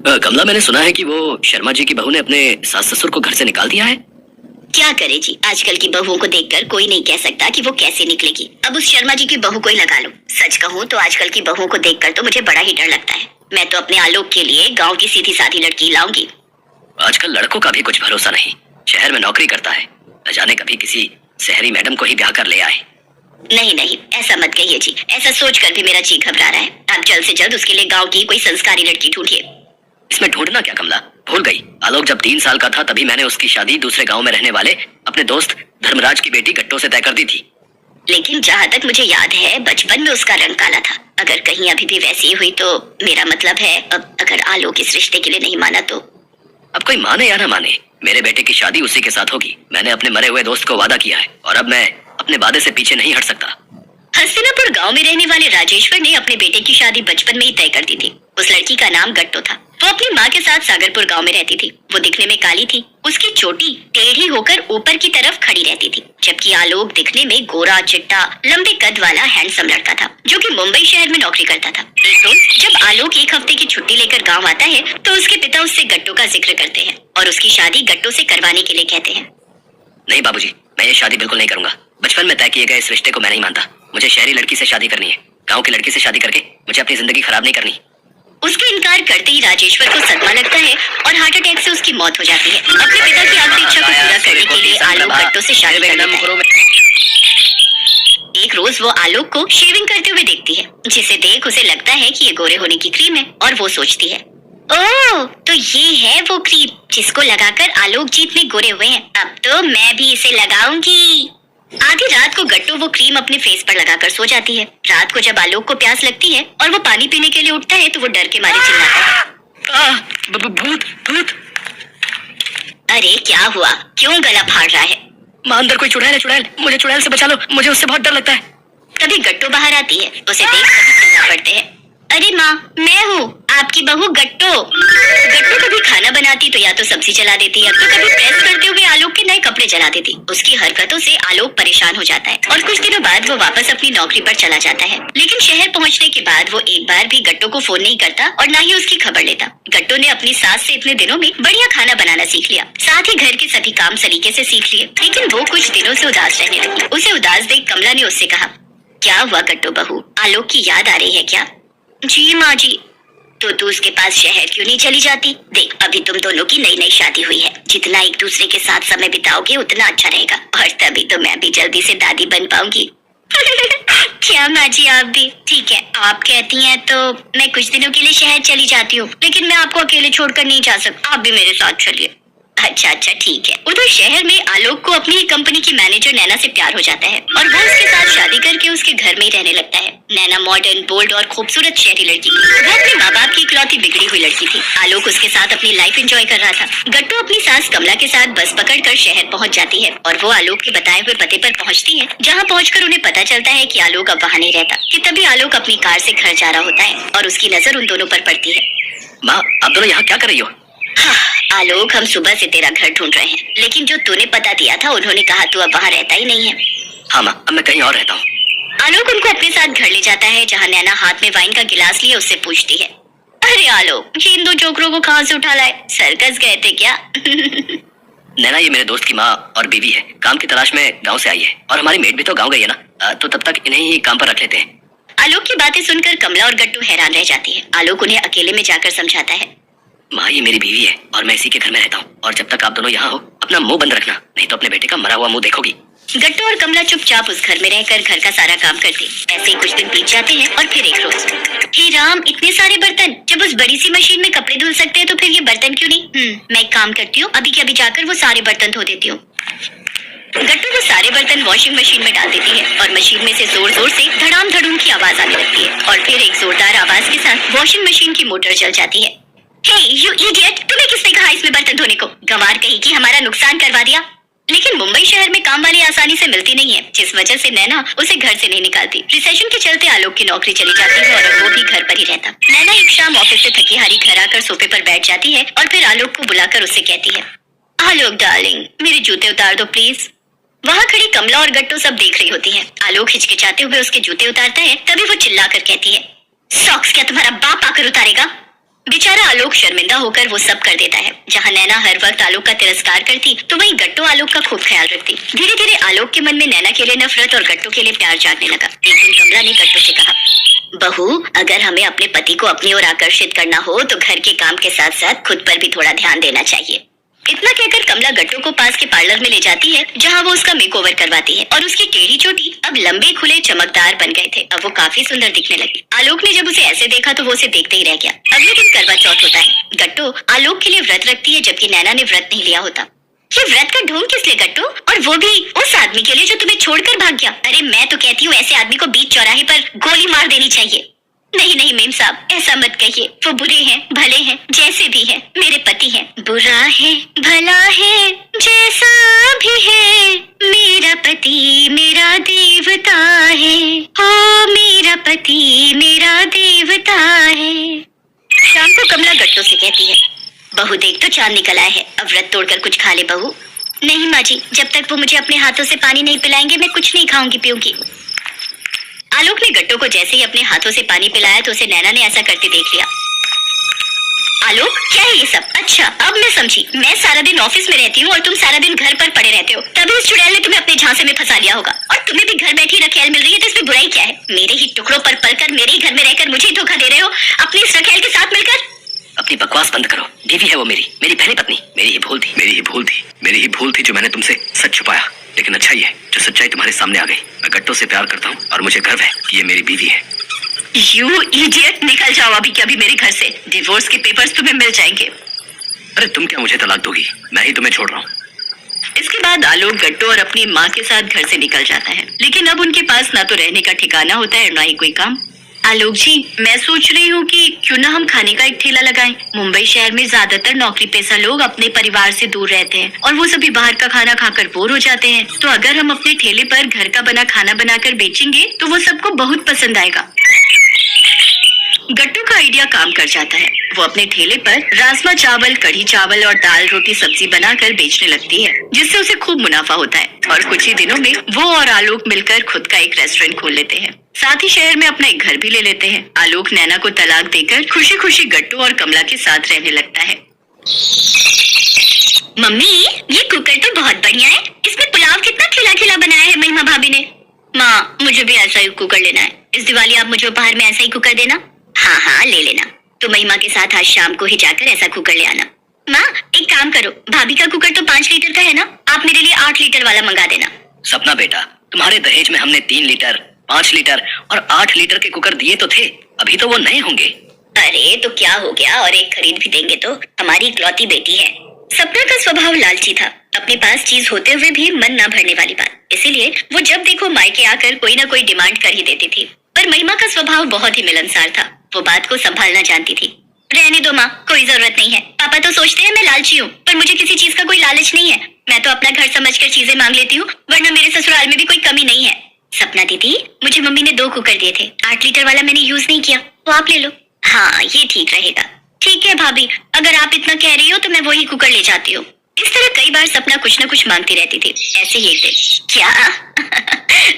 कमला, मैंने सुना है कि वो शर्मा जी की बहू ने अपने सास ससुर को घर से निकाल दिया है। क्या करे जी, आजकल की बहुओं को देखकर कोई नहीं कह सकता कि वो कैसे निकलेगी। अब उस शर्मा जी की बहू को ही लगा लो। सच कहूँ तो आजकल की बहुओं को देखकर तो मुझे बड़ा ही डर लगता है। मैं तो अपने आलोक के लिए गांव की सीधी साधी लड़की लाऊंगी। आजकल लड़कों का भी कुछ भरोसा नहीं। शहर में नौकरी करता है, न जाने कभी किसी शहरी मैडम को ही ब्याह कर ले आए। नहीं नहीं, ऐसा मत कहिए जी। ऐसा सोचकर भी मेरा जी घबरा रहा है। आप जल्द से जल्द उसके लिए गाँव की कोई संस्कारी लड़की ढूंढिए। इसमें ढूंढना क्या कमला, भूल गई। आलोक जब 3 साल का था तभी मैंने उसकी शादी दूसरे गांव में रहने वाले अपने दोस्त धर्मराज की बेटी गट्टो से तय कर दी थी। लेकिन जहाँ तक मुझे याद है, बचपन में उसका रंग काला था। अगर कहीं अभी भी वैसी हुई तो मेरा मतलब है, अब अगर आलोक इस रिश्ते के लिए नहीं माना तो। अब कोई माने या ना माने, मेरे बेटे की शादी उसी के साथ होगी। मैंने अपने मरे हुए दोस्त को वादा किया है और अब मैं अपने वादे से पीछे नहीं हट सकता। हस्तिनापुर गांव में रहने वाले राजेश्वर ने अपने बेटे की शादी बचपन में ही तय कर दी थी। उस लड़की का नाम गट्टो था। वो अपनी माँ के साथ सागरपुर गांव में रहती थी। वो दिखने में काली थी। उसकी चोटी टेढ़ी होकर ऊपर की तरफ खड़ी रहती थी, जबकि आलोक दिखने में गोरा चिट्टा लंबे कद वाला हैंडसम लड़का था, जो कि मुंबई शहर में नौकरी करता था। एक रोज जब आलोक 1 हफ्ते की छुट्टी लेकर गाँव आता है तो उसके पिता उससे गट्टो का जिक्र करते हैं और उसकी शादी गट्टो से करवाने के लिए कहते हैं। नहीं बाबूजी, मैं ये शादी बिल्कुल नहीं करूंगा। बचपन में तय किए गए इस रिश्ते को मैं नहीं मानता। मुझे शहरी लड़की से शादी करनी है। गांव की लड़की से शादी करके मुझे अपनी जिंदगी खराब नहीं करनी। उसके इनकार करते ही राजेश्वर को सदमा लगता है और हार्ट अटैक से उसकी मौत हो जाती है। अपने पिता की आखिरी इच्छा को पूरा करने के लिए आलोक गट्टो से शादी कर लेता है। एक रोज वो आलोक को शेविंग करते हुए देखती है, जिसे देख उसे लगता है कि ये गोरे होने की क्रीम है और वो सोचती है, ओह तो ये है वो क्रीम जिसको लगाकर आलोक जीत में गोरे हुए हैं। अब तो मैं भी इसे लगाऊंगी। आधी रात को गट्टू वो क्रीम अपने फेस पर लगाकर सो जाती है। रात को जब आलोक को प्यास लगती है और वो पानी पीने के लिए उठता है तो वो डर के मारे चिल्लाता है, भूत भूत। अरे क्या हुआ, क्यों गला फाड़ रहा है? मां, अंदर कोई चुड़ैल है। चुड़ैल, मुझे चुड़ैल से बचा लो। मुझे उससे बहुत डर लगता है। तभी गट्टू बाहर आती है। उसे देख कर चिल्ला पड़ते हैं, अरे माँ, मैं हूँ आपकी बहू गट्टू। गट्टू कभी खाना बनाती तो या तो सब्जी जला देती है, तो कभी प्रेस करते हुए आलोक के नए कपड़े जला देती। उसकी हरकतों से आलोक परेशान हो जाता है और कुछ दिनों बाद वो वापस अपनी नौकरी पर चला जाता है। लेकिन शहर पहुँचने के बाद वो एक बार भी गट्टू को फोन नहीं करता और न ही उसकी खबर लेता। गट्टू ने अपनी सास से इतने दिनों में बढ़िया खाना बनाना सीख लिया, साथ ही घर के सभी काम सलीके से सीख लिए। लेकिन वो कुछ दिनों से उदास रहने लगी। उसे उदास देख कमला ने उससे कहा, क्या हुआ गट्टू बहू, आलोक की याद आ रही है क्या? जी माँ जी। तो तू उसके पास शहर क्यों नहीं चली जाती? देख, अभी तुम दोनों की नई नई शादी हुई है। जितना एक दूसरे के साथ समय बिताओगे उतना अच्छा रहेगा और तभी तो मैं भी जल्दी से दादी बन पाऊंगी। क्या माँ जी, आप भी? ठीक है, आप कहती हैं तो मैं कुछ दिनों के लिए शहर चली जाती हूँ, लेकिन मैं आपको अकेले छोड़कर नहीं जा सकती। आप भी मेरे साथ चलिए। अच्छा अच्छा ठीक है। उधर शहर में आलोक को अपनी ही कंपनी की मैनेजर नैना से प्यार हो जाता है और वो उसके साथ शादी करके उसके घर में ही रहने लगता है। नैना मॉडर्न, बोल्ड और खूबसूरत शहरी लड़की थी। वो अपने माँ बाप की इकलौती बिगड़ी हुई लड़की थी। आलोक उसके साथ अपनी लाइफ एंजॉय कर रहा था। गट्टू अपनी सास कमला के साथ बस पकड़कर शहर पहुँच जाती है और वो आलोक के बताए हुए पते पर पहुँचती है, जहाँ पहुँचकर उन्हें पता चलता है कि आलोक अब वहाँ नहीं रहता। कि तभी आलोक अपनी कार से घर जा रहा होता है और उसकी नजर उन दोनों पर पड़ती है। माँ, आप दोनों यहाँ क्या कर रही हो? हाँ, आलोक, हम सुबह से तेरा घर ढूंढ रहे हैं, लेकिन जो तूने पता दिया था उन्होंने कहा तू अब वहाँ रहता ही नहीं है। हाँ माँ, अब मैं कहीं और रहता हूँ। आलोक उनको अपने साथ घर ले जाता है, जहाँ नैना हाथ में वाइन का गिलास लिए उससे पूछती है, अरे आलोक, ये इन 2 जोकरों को कहाँ से उठा लाए? सर्कस गए थे क्या? नैना, ये मेरे दोस्त की माँ और बीवी है। काम की तलाश में गाँव से आई है और हमारी मेड भी तो गाँव गई है ना, तो तब तक इन्हें ही काम पर रख लेते हैं। आलोक की बातें सुनकर कमला और गट्टू हैरान रह जाती है। आलोक उन्हें अकेले में जाकर समझाता है, माँ, ये मेरी बीवी है और मैं इसी के घर में रहता हूँ और जब तक आप दोनों यहाँ हो अपना मुंह बंद रखना, नहीं तो अपने बेटे का मरा हुआ मुंह देखोगी। गट्टू और कमला चुपचाप उस घर में रहकर घर का सारा काम करते। ऐसे ही कुछ दिन बीत जाते हैं और फिर एक रोज, हे राम, इतने सारे बर्तन! जब उस बड़ी सी मशीन में कपड़े धुल सकते हैं तो फिर ये बर्तन क्यों नहीं? मैं एक काम करती हूँ, अभी के अभी जाकर वो सारे बर्तन धो देती हूँ। गट्टू वो सारे बर्तन वॉशिंग मशीन में डाल देती है और मशीन में से जोर जोर से धड़ाम धड़ूम की आवाज आने लगती है और फिर एक जोरदार आवाज के साथ वॉशिंग मशीन की मोटर चल जाती है। हे यू इडियट, तुम्हें किसने कहा इसमें बर्तन धोने को? गंवार कहीं की हमारा नुकसान करवा दिया। लेकिन मुंबई शहर में काम वाली आसानी से मिलती नहीं है, जिस वजह से नैना उसे घर से नहीं निकालती। रिसेशन के चलते आलोक की नौकरी चली जाती है और वो भी घर पर ही रहता। नैना एक शाम ऑफिस से थकी हारी घर आकर सोफे पर बैठ जाती है और फिर आलोक को बुलाकर उससे कहती है, आलोक डार्लिंग, मेरे जूते उतार दो प्लीज। वहाँ खड़ी कमला और गट्टू सब देख रही होती है। आलोक हिचकिचाते हुए उसके जूते उतारता है, तभी वो चिल्लाकर कहती है, सॉक्स क्या तुम्हारा बाप आकर उतारेगा? बेचारा आलोक शर्मिंदा होकर वो सब कर देता है। जहाँ नैना हर वक्त आलोक का तिरस्कार करती तो वहीं गट्टू आलोक का खूब ख्याल रखती। धीरे धीरे आलोक के मन में नैना के लिए नफरत और गट्टू के लिए प्यार जागने लगा। एक दिन कमला ने गट्टू से कहा, बहू, अगर हमें अपने पति को अपनी ओर आकर्षित करना हो तो घर के काम के साथ साथ खुद पर भी थोड़ा ध्यान देना चाहिए। इतना कहकर कमला गट्टू को पास के पार्लर में ले जाती है, जहाँ वो उसका मेकओवर करवाती है और उसकी टेढ़ी चोटी अब लंबे खुले चमकदार बन गए थे। अब वो काफी सुंदर दिखने लगी। आलोक ने जब उसे ऐसे देखा तो वो उसे देखते ही रह गया। अगले दिन करवा चौथ होता है। गट्टू आलोक के लिए व्रत रखती है, जबकि नैना ने व्रत नहीं लिया होता। ये व्रत का ढोंग किस लिए गट्टू, और वो भी उस आदमी के लिए जो तुम्हें छोड़कर भाग गया? अरे मैं तो कहती हूँ ऐसे आदमी को बीच चौराहे पर गोली मार देनी चाहिए। नहीं नहीं मेम साहब, ऐसा मत कहिए। वो बुरे हैं, भले हैं, जैसे भी हैं, मेरे पति हैं। बुरा है, भला है, जैसा भी है, मेरा पति मेरा देवता है। हो मेरा पति मेरा देवता है। शाम को कमला गट्टू से कहती है, बहू देख तो चांद निकल आया है, अब व्रत तोड़कर कुछ खा ले बहू। नहीं माँ जी, जब तक वो मुझे अपने हाथों से पानी नहीं पिलाएंगे मैं कुछ नहीं खाऊंगी पीऊंगी। आलोक ने गट्टू को जैसे ही अपने हाथों से पानी पिलाया तो उसे नैना ने ऐसा करते देख लिया। आलोक, क्या है ये सब? अच्छा अब मैं समझी। मैं सारा दिन ऑफिस में रहती हूँ और तुम सारा दिन घर पर पड़े रहते हो, तभी उस चुड़ैल ने तुम्हें अपने झांसे में फंसा लिया होगा। और तुम्हें भी घर बैठी रखेल मिल रही है तो इसमें बुराई क्या है? मेरे ही टुकड़ों पर पलकर मेरे ही घर में रहकर मुझे ही धोखा दे रहे हो अपनी इस रखेल के साथ मिलकर। अपनी बकवास बंद करो। बीवी है वो मेरी पहली पत्नी। मेरी ही भूल थी जो मैंने तुमसे सच छुपाया। लेकिन अच्छा ही है जो सच्चाई तुम्हारे सामने आ गई। मैं गट्टू से प्यार करता हूँ और मुझे गर्व है कि ये मेरी बीवी है। यू इडियट, निकल जाओ अभी के अभी मेरे घर से। डिवोर्स के पेपर्स तुम्हें मिल जाएंगे। अरे तुम क्या मुझे तलाक दोगी? मैं ही तुम्हें छोड़ रहा हूँ। इसके बाद आलोक गट्टू और अपनी माँ के साथ घर से निकल जाता है। लेकिन अब उनके पास ना तो रहने का ठिकाना होता है ना ही कोई काम। आलोक जी, मैं सोच रही हूँ कि क्यों ना हम खाने का एक ठेला लगाएं। मुंबई शहर में ज्यादातर नौकरी पेशा लोग अपने परिवार से दूर रहते हैं और वो सभी बाहर का खाना खाकर बोर हो जाते हैं। तो अगर हम अपने ठेले पर घर का बना खाना बनाकर बेचेंगे तो वो सबको बहुत पसंद आएगा। गट्टू का आइडिया काम कर जाता है। वो अपने ठेले पर राजमा चावल, कढ़ी चावल और दाल रोटी सब्जी बनाकर बेचने लगती है, जिससे उसे खूब मुनाफा होता है। और कुछ ही दिनों में वो और आलोक मिलकर खुद का एक रेस्टोरेंट खोल लेते हैं। साथ ही शहर में अपना एक घर भी ले लेते हैं। आलोक नैना को तलाक देकर खुशी खुशी गट्टू और कमला के साथ रहने लगता है। मम्मी, ये कुकर तो बहुत बढ़िया है। इसमें पुलाव कितना खिला खिला बनाया है महिमा भाभी ने। माँ, मुझे भी ऐसा ही कुकर लेना है। इस दिवाली आप मुझे उपहार में ऐसा ही कुकर देना। हाँ हाँ ले लेना। तो महिमा के साथ आज शाम को ही जाकर ऐसा कुकर ले आना। माँ, एक काम करो, भाभी का कुकर तो 5 लीटर का है ना, आप मेरे लिए 8 लीटर वाला मंगा देना। सपना बेटा, तुम्हारे दहेज में हमने 3 लीटर, 5 लीटर और 8 लीटर के कुकर दिए तो थे। अभी तो वो नए होंगे। अरे तो क्या हो गया, और एक खरीद भी देंगे तो। हमारी इकलौती बेटी है। सपना का स्वभाव लालची था। अपने पास चीज होते हुए भी मन ना भरने वाली बात। इसीलिए वो जब देखो मायके आकर कोई ना कोई डिमांड कर ही देती थी। पर महिमा का स्वभाव बहुत ही मिलनसार था। वो बात को संभालना जानती थी। रहने दो माँ, कोई जरूरत नहीं है। पापा तो सोचते हैं मैं लालची हूँ, पर मुझे किसी चीज का कोई लालच नहीं है। मैं तो अपना घर समझकर चीजें मांग लेती हूँ, वरना मेरे ससुराल में भी कोई कमी नहीं है। सपना दीदी, मुझे मम्मी ने 2 कुकर दिए थे। 8 लीटर वाला मैंने यूज नहीं किया, तो आप ले लो। हाँ, ये ठीक रहेगा। ठीक है भाभी, अगर आप इतना कह रही हो तो मैं वही कुकर ले जाती हूँ। इस तरह कई बार सपना कुछ न कुछ मांगती रहती थी। ऐसे ही एक दिन, क्या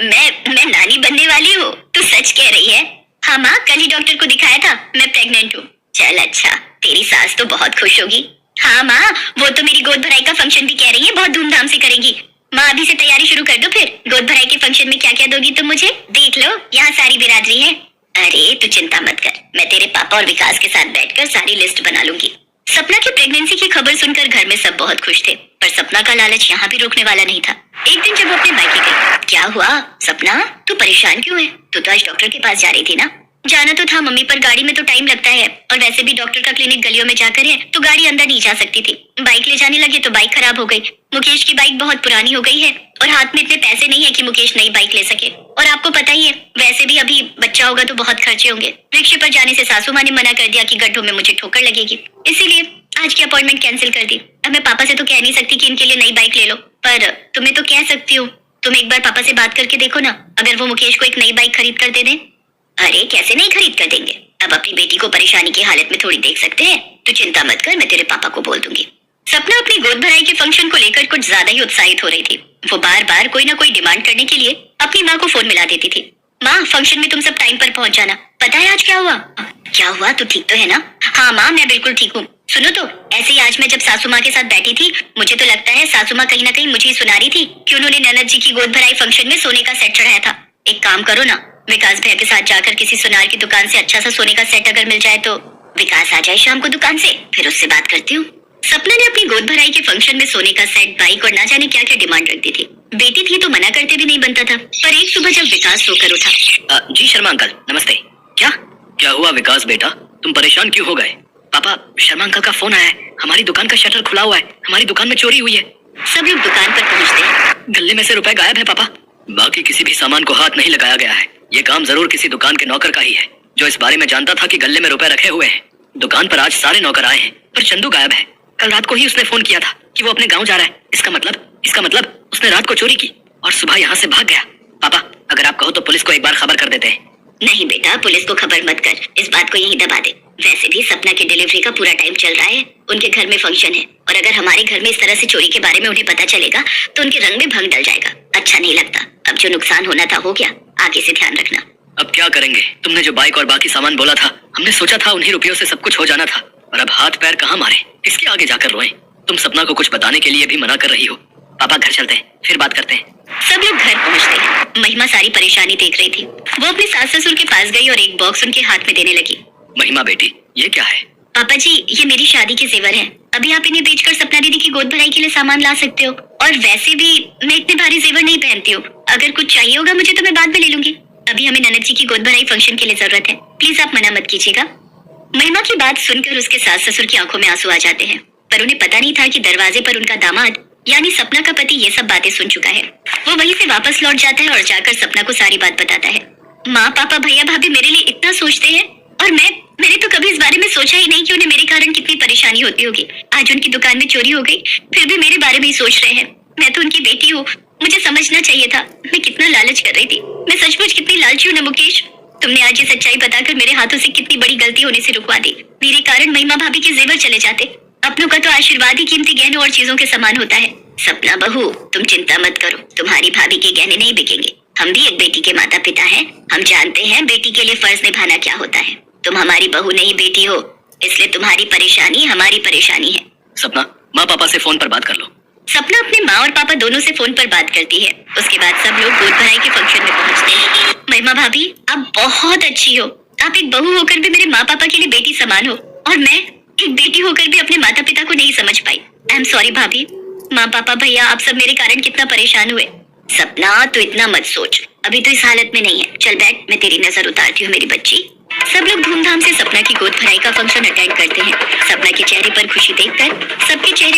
मैं नानी बनने वाली हूँ? तू सच कह रही है? हाँ माँ, कल ही डॉक्टर को दिखाया था, मैं प्रेग्नेंट हूँ। चल अच्छा, तेरी सास तो बहुत खुश होगी। हाँ माँ, वो तो मेरी गोद भराई का फंक्शन भी कह रही है बहुत धूमधाम से करेंगी। माँ अभी से तैयारी शुरू कर दो। फिर गोद भराई के फंक्शन में क्या क्या दोगी तुम मुझे? देख लो, यहाँ सारी बिरादरी है। अरे तू चिंता मत कर, मैं तेरे पापा और विकास के साथ बैठकर सारी लिस्ट बना लूंगी। सपना की प्रेगनेंसी की खबर सुनकर घर में सब बहुत खुश थे, पर सपना का लालच यहाँ भी रोकने वाला नहीं था। एक दिन जब वो अपने मायके गई, क्या हुआ सपना, तू परेशान क्यों है? तू तो आज डॉक्टर के पास जा रही थी ना? जाना तो था मम्मी, पर गाड़ी में तो टाइम लगता है, और वैसे भी डॉक्टर का क्लिनिक गलियों में जाकर है तो गाड़ी अंदर नहीं जा सकती थी। बाइक ले जाने लगे तो बाइक खराब हो गई। मुकेश की बाइक बहुत पुरानी हो गई है और हाथ में इतने पैसे नहीं है कि मुकेश नई बाइक ले सके। और आपको पता ही है, वैसे भी अभी बच्चा होगा तो बहुत खर्चे होंगे। रिक्शे पर जाने से सासू माँ ने मना कर दिया कि गड्ढों में मुझे ठोकर लगेगी, इसीलिए आज की अपॉइंटमेंट कैंसिल कर दी। अब मैं पापा से तो कह नहीं सकती कि इनके लिए नई बाइक ले लो, पर तुम्हें तो कह सकती हूँ। तुम एक बार पापा से बात करके देखो ना, अगर वो मुकेश को एक नई बाइक खरीद कर दे दें। अरे कैसे नहीं खरीद कर देंगे, अब अपनी बेटी को परेशानी की हालत में थोड़ी देख सकते हैं। तो चिंता मत कर, मैं तेरे पापा को बोल दूंगी। सपना अपनी गोद भराई के फंक्शन को लेकर कुछ ज्यादा ही उत्साहित हो रही थी। वो बार बार कोई ना कोई डिमांड करने के लिए अपनी माँ को फोन मिला देती थी। माँ, फंक्शन में तुम सब टाइम पर पहुंच जाना। पता है आज क्या हुआ? क्या हुआ, तू ठीक तो है ना? हाँ माँ, मैं बिल्कुल ठीक हूँ। सुनो तो, ऐसे ही आज मैं जब सासू माँ के साथ बैठी थी, मुझे तो लगता है सासू माँ कहीं ना कहीं मुझे ही सुना रही थी कि उन्होंने ननद जी की गोद भराई फंक्शन में सोने का सेट चढ़ाया था। एक काम करो ना, विकास भैया के साथ जाकर किसी सुनार की दुकान से अच्छा सा सोने का सेट अगर मिल जाए तो। विकास आ जाए शाम को दुकान से, फिर उससे बात करती हूँ। सपना ने अपनी गोद भराई के फंक्शन में सोने का सेट, बाइक और ना जाने क्या क्या डिमांड रखती थी। बेटी थी तो मना करते भी नहीं बनता था। पर एक सुबह जब विकास सोकर उठा, जी शर्मा अंकल, नमस्ते। क्या हुआ विकास बेटा, तुम परेशान क्यों हो गए? पापा, शर्मा अंकल का फोन आया है, हमारी दुकान का शटर खुला हुआ है, हमारी दुकान में चोरी हुई है। सब लोग दुकान पर पहुंचते हैं। गले में से रुपए गायब है पापा। बाकी किसी भी सामान को हाथ नहीं लगाया गया है। ये काम जरूर किसी दुकान के नौकर का ही है, जो इस बारे में जानता था कि गले में रुपए रखे हुए हैं। दुकान पर आज सारे नौकर आए हैं, पर चंदू गायब है। कल रात को ही उसने फोन किया था कि वो अपने गाँव जा रहा है। इसका मतलब उसने रात को चोरी की और सुबह यहाँ से भाग गया। पापा, अगर आप कहो तो पुलिस को एक बार खबर कर देते हैं। नहीं बेटा, पुलिस को खबर मत कर, इस बात को यहीं दबा दे। वैसे भी सपना के डिलीवरी का पूरा टाइम चल रहा है, उनके घर में फंक्शन है, और अगर हमारे घर में इस तरह से चोरी के बारे में उन्हें पता चलेगा तो उनके रंग में भंग डल जाएगा। अच्छा नहीं लगता। अब जो नुकसान होना था हो गया, आगे से ध्यान रखना। अब क्या करेंगे? तुमने जो बाइक और बाकी सामान बोला था, हमने सोचा था उन्हीं रुपयों से सब कुछ हो जाना था, और अब हाथ पैर कहाँ मारे, किसके आगे जाकर रोएं? तुम सपना को कुछ बताने के लिए भी मना कर रही हो। पापा, घर चलते हैं, फिर बात करते हैं। सब लोग घर पहुंचते हैं। महिमा सारी परेशानी देख रही थी। वो अपने सास ससुर के पास गई और एक बॉक्स उनके हाथ में देने लगी। महिमा बेटी, ये क्या है? पापा जी, ये मेरी शादी के जेवर हैं। अभी आप इन्हें बेचकर सपना दीदी की गोद भराई के लिए सामान ला सकते हो, और वैसे भी मैं इतने भारी जेवर नहीं पहनती हूँ। अगर कुछ चाहिए होगा मुझे तो मैं बाद में ले लूंगी। अभी हमें ननद जी की गोद भराई फंक्शन के लिए जरूरत है, प्लीज आप मना मत कीजिएगा। महिमा की बात सुनकर उसके सास ससुर की आंखों में आंसू आ जाते हैं, पर उन्हें पता नहीं था कि दरवाजे पर उनका दामाद यानी सपना का पति ये सब बातें सुन चुका है। वो वहीं से वापस लौट जाता है और जाकर सपना को सारी बात बताता है। माँ, पापा, भैया, भाभी मेरे लिए इतना सोचते हैं, और मैंने तो कभी इस बारे में सोचा ही नहीं कि उन्हें मेरे कारण कितनी परेशानी होती होगी। आज उनकी दुकान में चोरी हो गई, फिर भी मेरे बारे में ही सोच रहे हैं। मैं तो उनकी बेटी हूँ, मुझे समझना चाहिए था। मैं कितना लालच कर रही थी। मैं सचमुच कितनी लालची हूँ ना मुकेश। तुमने आज ये सच्चाई बताकर मेरे हाथों से कितनी बड़ी गलती होने से रुकवा दी। मेरे कारण महिमा भाभी के जेवर चले जाते। अपनों का तो आशीर्वाद ही कीमती गहनों और चीजों के समान होता है। सपना बहू, तुम चिंता मत करो, तुम्हारी भाभी के गहने नहीं बिकेंगे। हम भी एक बेटी के माता पिता हैं, हम जानते हैं बेटी के लिए फर्ज निभाना क्या होता है। तुम हमारी बहू नहीं बेटी हो, इसलिए तुम्हारी परेशानी हमारी परेशानी है। सपना, माँ पापा से फोन पर बात कर लो। सपना अपने माँ और पापा दोनों से फोन पर बात करती है। उसके बाद सब लोग गोद भराई के फंक्शन में पहुंचते हैं। महिमा भाभी, आप बहुत अच्छी हो। आप एक बहू होकर भी मेरे माँ पापा के लिए बेटी समान हो, और मैं एक बेटी होकर भी अपने माता पिता को नहीं समझ पाई। आई एम सॉरी भाभी। माँ, पापा, भैया, आप सब मेरे कारण कितना परेशान हुए। सपना, तो इतना मत सोच, अभी तो इस हालत में नहीं है। चल बैठ, मैं तेरी नजर उतारती हूँ मेरी बच्ची। सब लोग धूमधाम से सपना की गोद भराई का फंक्शन अटेंड करते हैं। सपना के चेहरे पर खुशी देखकर सबके चेहरे